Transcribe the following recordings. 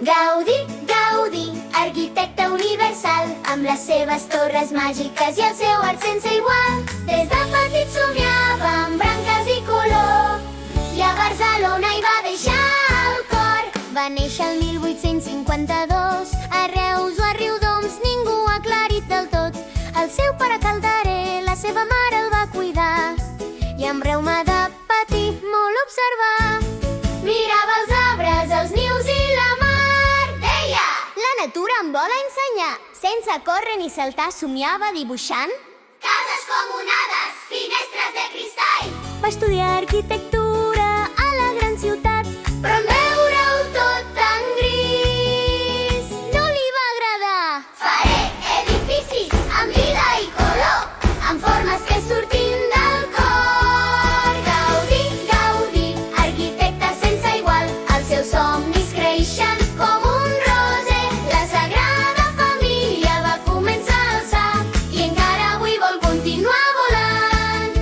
Gaudí, Gaudí, arquitecte universal, amb les seves torres màgiques i el seu art sense igual. Des de petit somiava amb branques i color, i a Barcelona hi va deixar el cor. Va néixer el 1852, a Reus o a Riudoms ningú ha aclarit del tot. El seu pare calderer, la seva mare el va cuidar, i amb reuma de petit molt observar. Mirava els arbres, els nius i la mar, deia: la natura em vol ensenyar. Sense córrer ni saltar somiava dibuixant cases comunades, finestres de cristall. Va estudiar arquitectura a la gran ciutat, però en veure-ho tot tan gris no li va agradar. Faré edificis amb vida i color, amb formes que surtin del cor. Gaudí, Gaudí, arquitecte sense igual, els seus somnis creixen com un roser. La Sagrada Família va començar a alçar i encara avui vol continuar volant.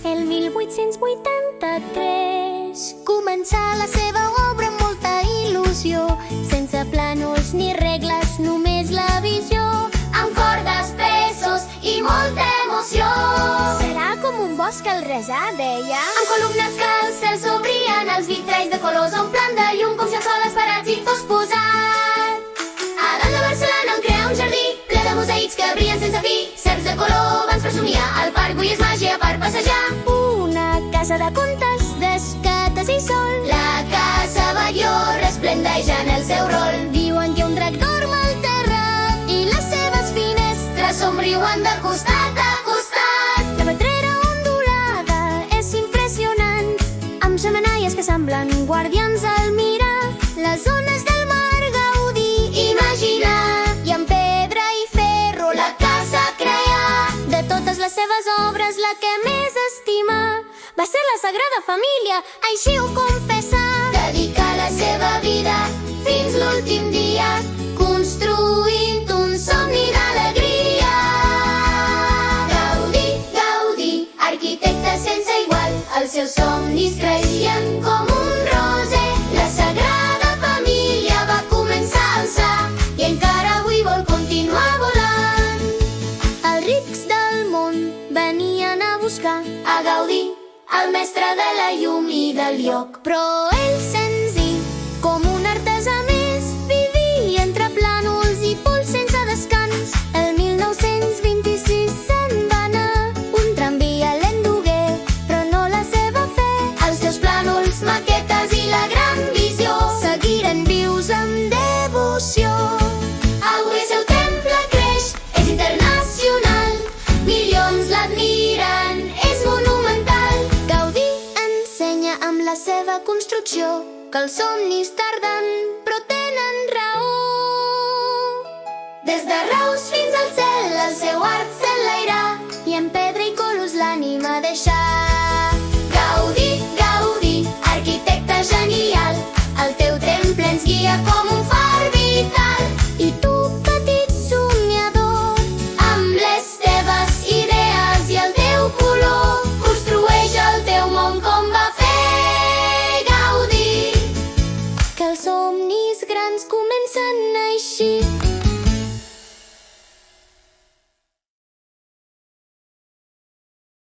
El 1883 començà la seva obra amb molta il·lusió, sense plànols ni regles, només la visió, amb cordes, pesos i molta emoció. Serà com un bosc al resar, deia, amb columnes que al cel s'obrien, els vitralls de colors a un plan de llum, com si el sol esperat hi fos posat. A dalt de Barcelona en creà un jardí ple de mosaics que brillen sense fi, cercs de color abans per somiar, al parc avui és màgia per passejar. Una casa de contes, d'escates i sol, la casa Batlló resplendeix en el seu rol. Diuen que un drac dorm al terrat i les seves finestres somriuen de costat a costat. La pedrera ondulada és impressionant, amb xemeneies que semblen guardians al mirar les ones del mar. Gaudí imaginar, i amb pedra i ferro la casa crear. De totes les seves obres la que més estima va ser la Sagrada Família, així ho confessa. Dedica la seva vida fins l'últim dia, construint un somni d'alegria. Gaudí, Gaudí, arquitecte sense igual, els seus somnis creixien com un roser. La Sagrada Família va començar a alçar i encara avui vol continuar volant. Els rics del món venien a buscar a Gaudí, el mestre de la llum i del lloc. Però ell, senzill, com un artesà més, vivia entre plànols i pols sense descans. El 1926 se'n va anar, un tramvia l'endugué, però no la seva fe. Els seus plànols, maquetes i la gran visió seguiren vius amb devoció. Avui el seu temple creix, és internacional, milions l'admiren, és monumental. Gaudí ensenya amb la seva construcció que els somnis tarden però tenen raó. Des de Reus fins al cel el seu art